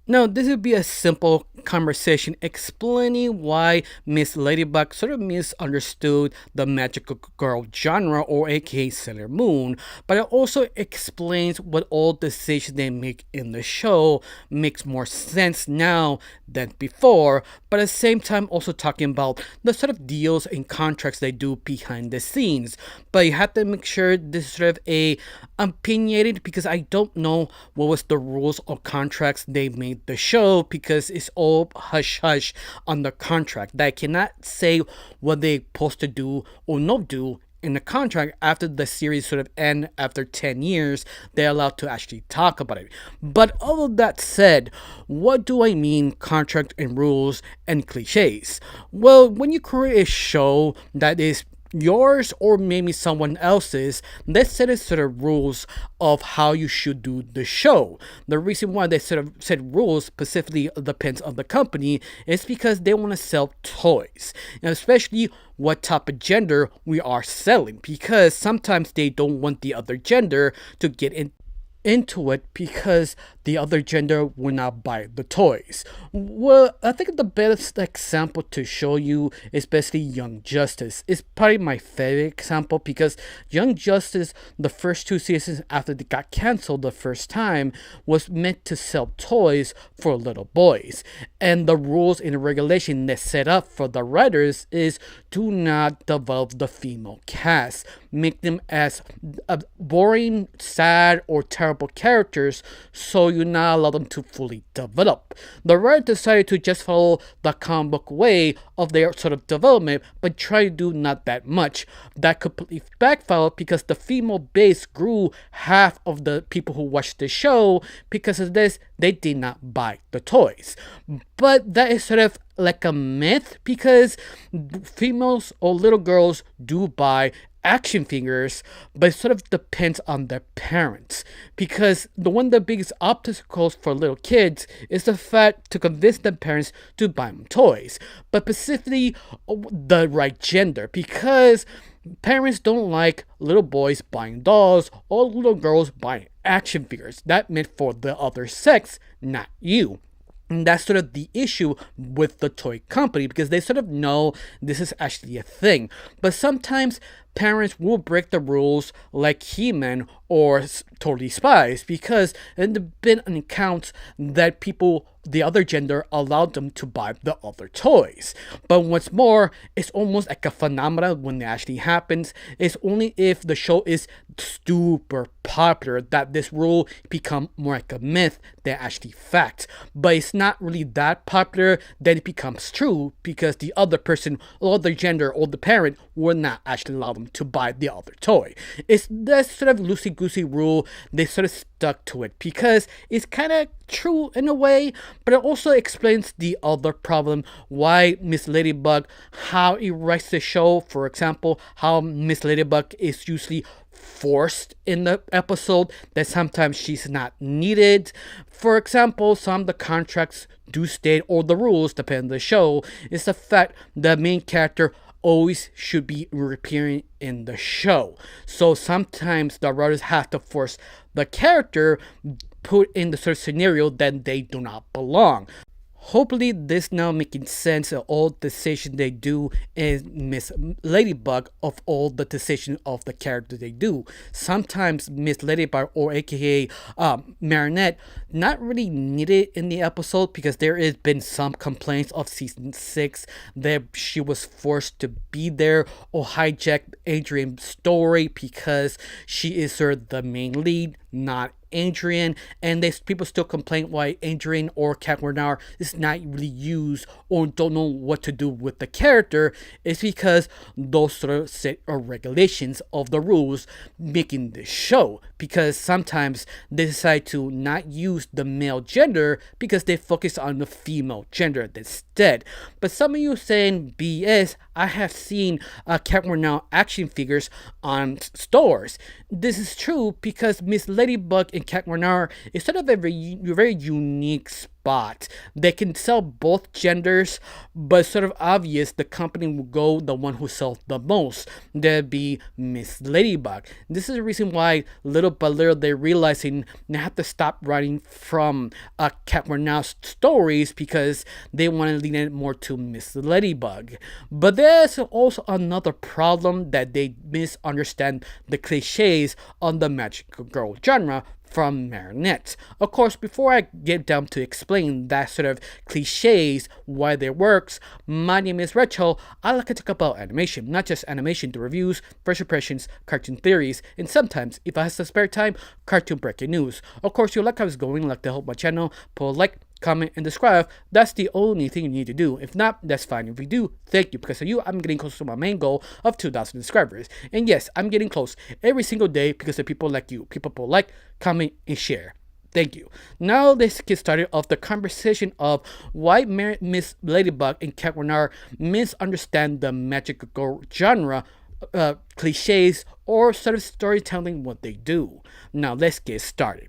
Now, this would be a simple conversation explaining why Miss Ladybug sort of misunderstood the magical girl genre, or aka Sailor Moon, but it also explains what all decisions they make in the show makes more sense now than before, but at the same time also talking about the sort of deals and contracts they do behind the scenes. But you have to make sure this is sort of a opinionated, because I don't know what was the rules or contracts they made the show, because it's all hush hush on the contract. That I cannot say what they supposed to do or not do in the contract. After the series sort of end after 10 years, they're allowed to actually talk about it. But all of that said, what do I mean contract and rules and cliches? Well, when you create a show that is yours or maybe someone else's, let's set a sort of rules of how you should do the show. The reason why they sort of set rules specifically depends on the company is because they want to sell toys, and especially what type of gender we are selling, because sometimes they don't want the other gender to get into it because the other gender will not buy the toys. Well, I think the best example to show you is basically Young Justice. It's probably my favorite example because Young Justice, the first two seasons after they got canceled the first time, was meant to sell toys for little boys. And the rules and regulation that set up for the writers is do not develop the female cast. Make them as boring, sad, or terrible characters, so you not allow them to fully develop. The writer decided to just follow the comic book way of their sort of development, but try to do not that much. That completely backfired because the female base grew half of the people who watched the show. Because of this, they did not buy the toys. But that is sort of like a myth, because females or little girls do buy action figures, but it sort of depends on their parents, because one of the biggest obstacles for little kids is the fact to convince their parents to buy them toys, but specifically the right gender, because parents don't like little boys buying dolls or little girls buying action figures. That meant for the other sex, not you. And that's sort of the issue with the toy company, because they sort of know this is actually a thing. But sometimes parents will break the rules, like He-Man or Totally Spies, because there have been accounts that people, the other gender, allowed them to buy the other toys. But what's more, it's almost like a phenomenon when it actually happens. It's only if the show is super popular that this rule become more like a myth than actually fact. But it's not really that popular that it becomes true, because the other person or other gender or the parent will not actually allow them to buy the other toy. It's that sort of loosey-goosey rule. They sort of stuck to it because it's kind of true in a way, but it also explains the other problem, why Miss Ladybug, how it writes the show. For example, how Miss Ladybug is usually forced in the episode, that sometimes she's not needed. For example, some of the contracts do state, or the rules depend on the show, is the fact the main character always should be appearing in the show. So sometimes the writers have to force the character put in the sort of scenario that they do not belong. Hopefully this now making sense of all decisions they do in Miss Ladybug, of all the decisions of the character they do. Sometimes Miss Ladybug, or aka Marinette, not really needed in the episode, because there has been some complaints of season 6 that she was forced to be there or hijack Adrian's story, because she is sort of the main lead, not Adrian, and people still complain why Adrian or Cat Bernard is not really used or don't know what to do with the character. It's because those sort of set regulations of the rules making the show, because sometimes they decide to not use the male gender because they focus on the female gender instead. But some of you saying BS, I have seen Cat Bernard action figures on stores. This is true because Miss Ladybug and Cat Bernard is sort of a very unique spot. They can sell both genders, but sort of obvious the company will go the one who sells the most. That'd be Miss Ladybug. This is the reason why little by little they're realizing they have to stop writing from Cat Now stories because they want to lean it more to Miss Ladybug. But there's also another problem that they misunderstand the cliches on the magical girl genre from Marinette. Of course, before I get down to explain that sort of cliches, why they works, my name is Rachel. I like to talk about animation, not just animation to reviews, first impressions, cartoon theories, and sometimes, if I have some spare time, cartoon breaking news. Of course, you like how it's going, like to help my channel, put a like, comment, and subscribe. That's the only thing you need to do. If not, that's fine. If you do, thank you. Because of you, I'm getting close to my main goal of 2,000 subscribers. And yes, I'm getting close every single day because of people like you. People who like, comment, and share. Thank you. Now let's get started of the conversation of why Miss Ladybug and Cat misunderstand the magical girl genre, cliches, or sort of storytelling what they do. Now let's get started.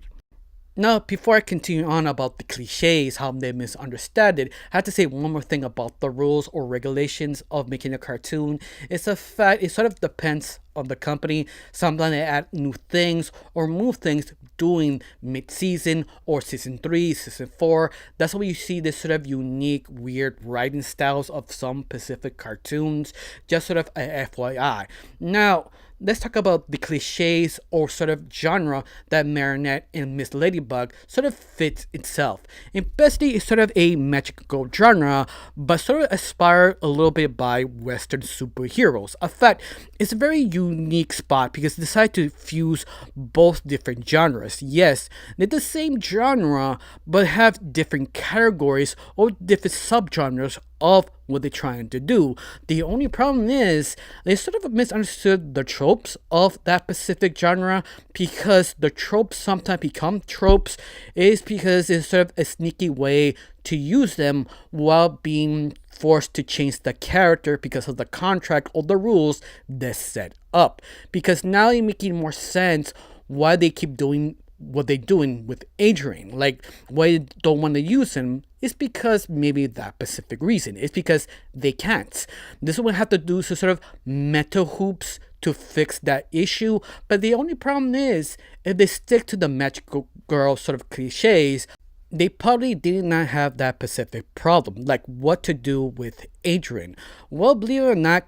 Now, before I continue on about the cliches, how they misunderstand it, I have to say one more thing about the rules or regulations of making a cartoon. It's a fact, it sort of depends on the company. Sometimes they add new things or move things doing mid-season or season 3, season 4. That's why you see this sort of unique, weird writing styles of some specific cartoons. Just sort of a FYI. Now, let's talk about the cliches or sort of genre that Marinette and Miss Ladybug sort of fits itself. And basically, it's sort of a magical genre, but sort of inspired a little bit by Western superheroes. In fact, it's a very unique spot because they decide to fuse both different genres. Yes, they're the same genre, but have different categories or different subgenres of what they're trying to do. The only problem is they sort of misunderstood the tropes of that specific genre, because the tropes sometimes become tropes is because it's sort of a sneaky way to use them while being forced to change the character because of the contract or the rules they set up. Because now it's making more sense why they keep doing what they're doing with Adrian. Like, why they don't want to use him is because maybe that specific reason. It's because they can't. This is what I have to do is sort of meta hoops to fix that issue. But the only problem is, if they stick to the magical girl sort of cliches, they probably did not have that specific problem, like what to do with Adrian. Well, believe it or not,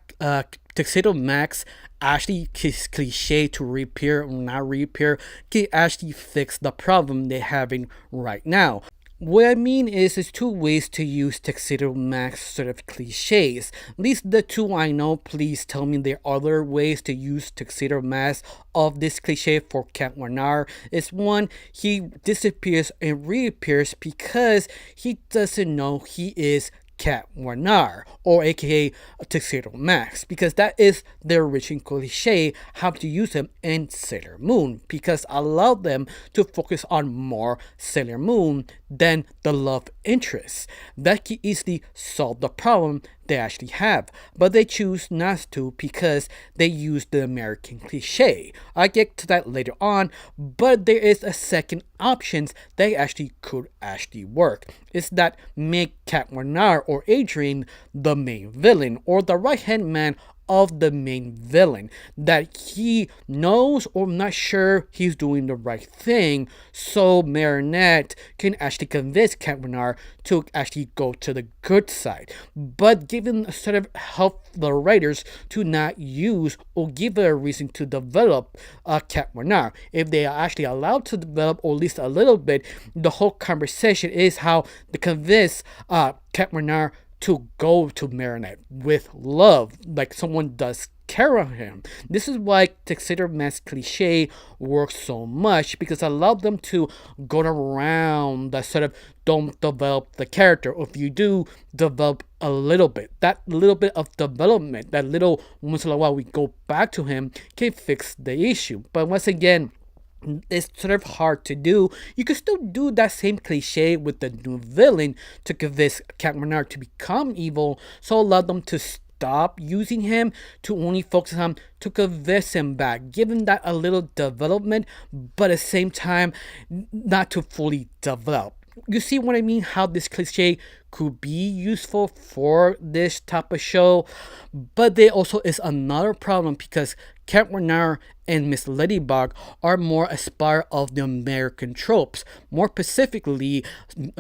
Tuxedo Max actually is cliche to reappear or not reappear, can actually fix the problem they're having right now. What I mean is, there's two ways to use Tuxedo Max sort of cliches. At least the two I know. Please tell me there are other ways to use Tuxedo Max of this cliche for Cat Warnar. Is one, he disappears and reappears because he doesn't know he is Cat Warnar, or aka Tuxedo Max, because that is their original cliche, how to use him in Sailor Moon, because allowed them to focus on more Sailor Moon than the love interest. That can easily solve the problem they actually have, but they choose not to because they use the American cliche. I get to that later on, but there is a second option that actually could actually work. It's that make Cat Warnar or Adrian the main villain, or the right hand man of the main villain, that he knows or not sure he's doing the right thing, so Marinette can actually convince Cat Warnar to actually go to the good side, but given a sort of help the writers to not use or give it a reason to develop Cat Warnar. If they are actually allowed to develop, or at least a little bit, the whole conversation is how they convince Cat Warnar to go to Marinette with love, like someone does care of him. This is why Tuxedo Max cliche works so much, because it allowed them to go around that sort of don't develop the character, or if you do develop a little bit, that little bit of development, that little once in a while we go back to him, can fix the issue. But once again, it's sort of hard to do. You can still do that same cliche with the new villain to convince Cat Warnar to become evil, so allow them to stop using him, to only focus on him, to convince him back, give him that a little development, but at the same time not to fully develop. you see what I mean? How this cliche could be useful for this type of show, but there also is another problem because Cat Renard and Miss Ladybug are more aspire of the American tropes, more specifically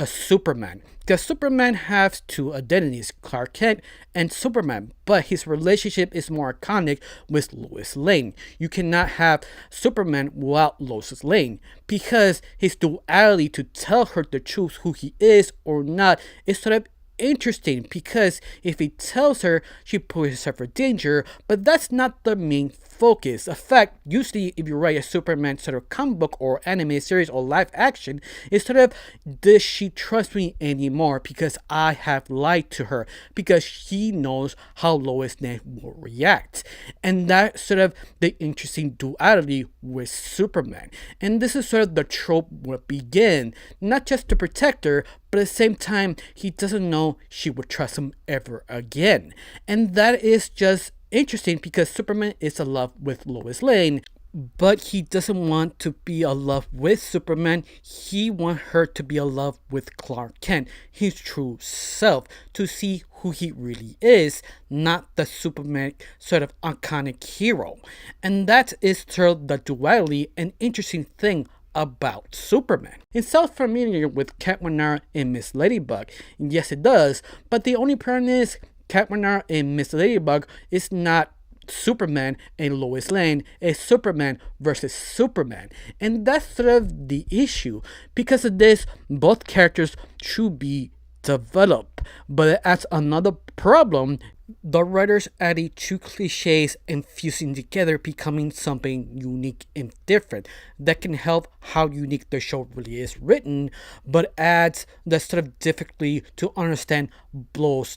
Superman. Because Superman has two identities, Clark Kent and Superman, but his relationship is more iconic with Lois Lane. You cannot have Superman without Lois Lane because his duality to tell her the truth who he is or not is sort of interesting because if he tells her, she puts herself in danger, but that's not the main focus. In fact, usually if you write a Superman sort of comic book or anime series or live action, it's sort of, does she trust me anymore because I have lied to her, because she knows how Lois Lane will react. And that's sort of the interesting duality with Superman. And this is sort of the trope will begin, not just to protect her, but at the same time, he doesn't know she would trust him ever again. And that is just interesting because Superman is in love with Lois Lane, but he doesn't want to be in love with Superman. He wants her to be in love with Clark Kent, his true self, to see who he really is, not the Superman sort of iconic hero. And that is sort of the duality and interesting thing about Superman. It sounds familiar with Cat Renard and Miss Ladybug. Yes, it does, but the only problem is Cat Renard and Miss Ladybug is not Superman and Lois Lane, it's Superman versus Superman. And that's sort of the issue. Because of this, both characters should be developed. But it adds another problem. The writers added two cliches and fusing together, becoming something unique and different that can help how unique the show really is written, but adds the sort of difficulty to understand both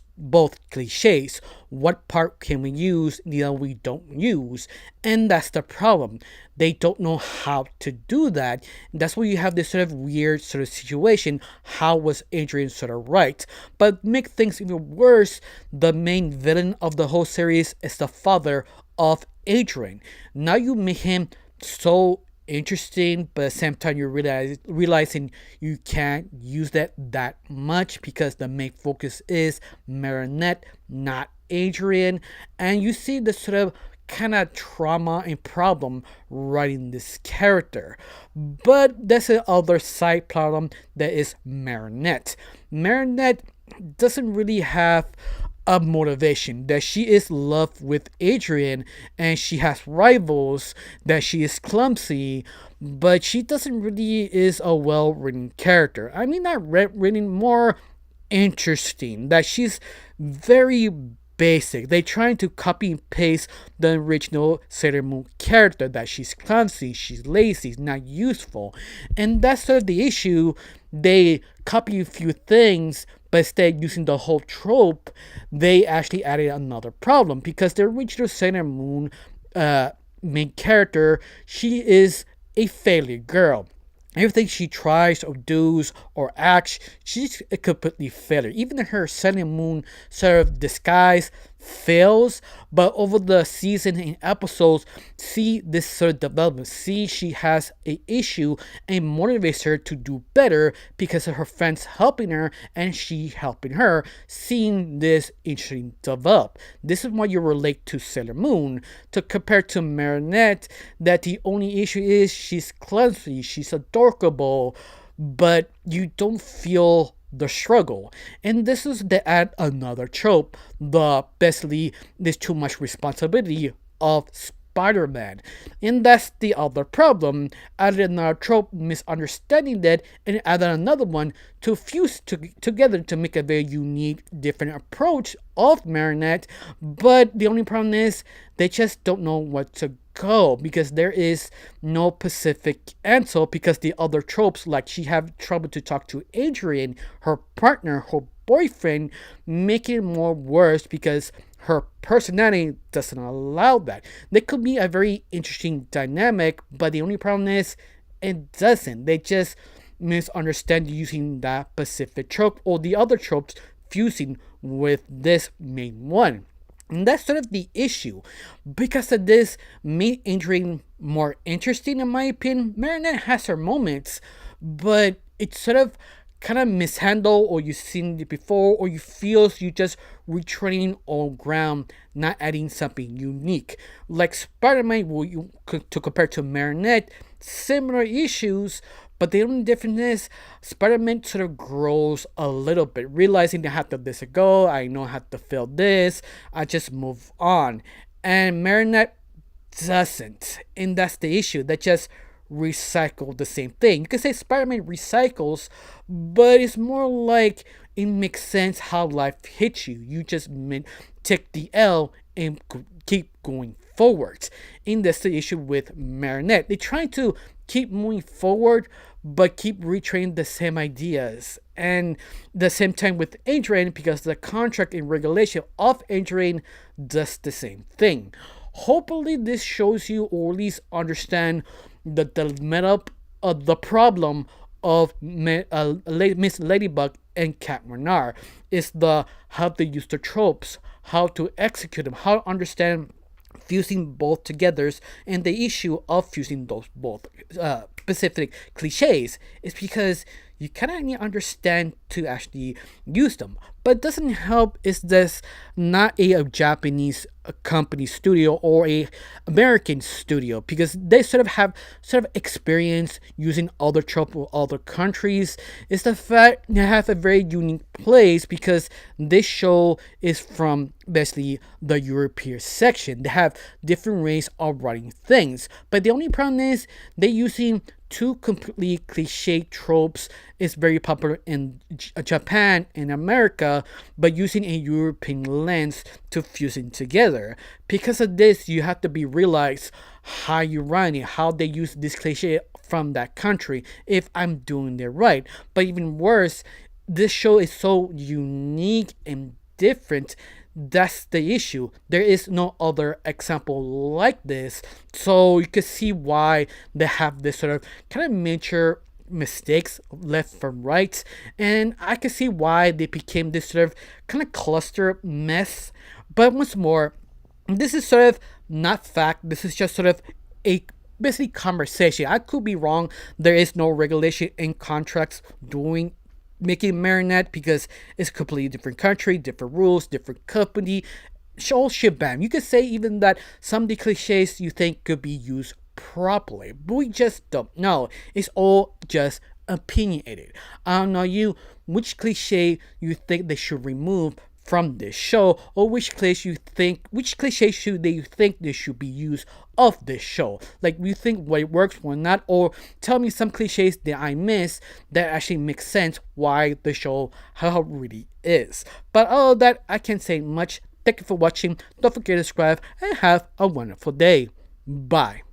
cliches. What part can we use, the other we don't use? And that's the problem. They don't know how to do that. That's why you have this sort of weird sort of situation. How was Adrian sort of right? But make things even worse, the main villain of the whole series is the father of Adrian. Now you make him so interesting, but at the same time you're realizing you can't use that much because the main focus is Marinette, not Adrian. And you see the sort of kind of trauma and problem writing this character. But there's another side problem that is Marinette. Marinette doesn't really have a motivation, that she is in love with Adrian and she has rivals, that she is clumsy, but she doesn't really is a well-written character. I mean, not written, more interesting, that she's very basic. They trying to copy and paste the original Sailor Moon character, that she's clumsy, she's lazy, not useful. And that's sort of the issue. They copy a few things, but instead using the whole trope, they actually added another problem because the original Sailor Moon main character, she is a failure girl. Everything she tries or does or acts, she's a completely failure. Even her Sailor Moon sort of disguise fails, but over the season and episodes, see this sort of development. See she has a issue and motivates her to do better because of her friends helping her and she helping her. Seeing this interesting develop. This is why you relate to Sailor Moon to compare to Marinette. That the only issue is she's clumsy, she's adorable, but you don't feel the struggle. And this is the add another trope, the basically there's too much responsibility of Spider-Man. And that's the other problem. Added another trope, misunderstanding that, and added another one to fuse together to make a very unique, different approach of Marinette. But the only problem is they just don't know what to go because there is no specific answer, because the other tropes, like she have trouble to talk to Adrian, her partner, her boyfriend, make it more worse because her personality doesn't allow that. There could be a very interesting dynamic, but the only problem is it doesn't. They just misunderstand using that specific trope or the other tropes fusing with this main one. And that's sort of the issue. Because of this, made Adrian more interesting in my opinion. Marinette has her moments, but it sort of kind of mishandle, or you've seen it before, or you feel you just retraining on ground, not adding something unique. Like Spider-Man, to compare to Marinette, similar issues, but the only difference is Spider-Man sort of grows a little bit, realizing I have to let this go, I know how to feel this, I just move on. And Marinette doesn't. And that's the issue. That just recycle the same thing. You can say Spider-Man recycles, but it's more like it makes sense how life hits you. You just take the L and keep going forward. And that's the issue with Marinette. They're trying to keep moving forward, but keep retraining the same ideas. And the same time with Adrian, because the contract and regulation of Adrian does the same thing. Hopefully, this shows you, or at least understand, the meta of the problem of Miss Ladybug and Cat Renard is the how to use the tropes, how to execute them, how to understand fusing both togethers, and the issue of fusing those both specific cliches is because you kind of need to understand to actually use them. But it doesn't help is this not a Japanese company studio or a American studio, because they sort of have experience using other tropes with other countries. It's the fact they have a very unique place because this show is from basically the European section. They have different ways of writing things, but the only problem is they're using two completely cliche tropes. Is very popular in Japan and America, but using a European lens to fuse it together. Because of this, you have to be realize how you run it, how they use this cliche from that country, if I'm doing it right. But even worse, this show is so unique and different. That's the issue. There is no other example like this. So you can see why they have this sort of kind of major mistakes left from right. And I can see why they became this sort of kind of cluster mess. But once more, this is sort of not fact. This is just sort of a basically conversation. I could be wrong. There is no regulation in contracts doing making Marinette because it's a completely different country, different rules, different company, whole shebang. You could say even that some of the cliches you think could be used properly, but we just don't know. It's all just opinionated. I don't know you which cliche you think they should remove from this show, or which cliche should they think they should be used of this show. Like, you think what works, what not, or tell me some cliches that I miss that actually makes sense why the show how it really is. But all of that, I can't say much. Thank you for watching. Don't forget to subscribe and have a wonderful day. Bye.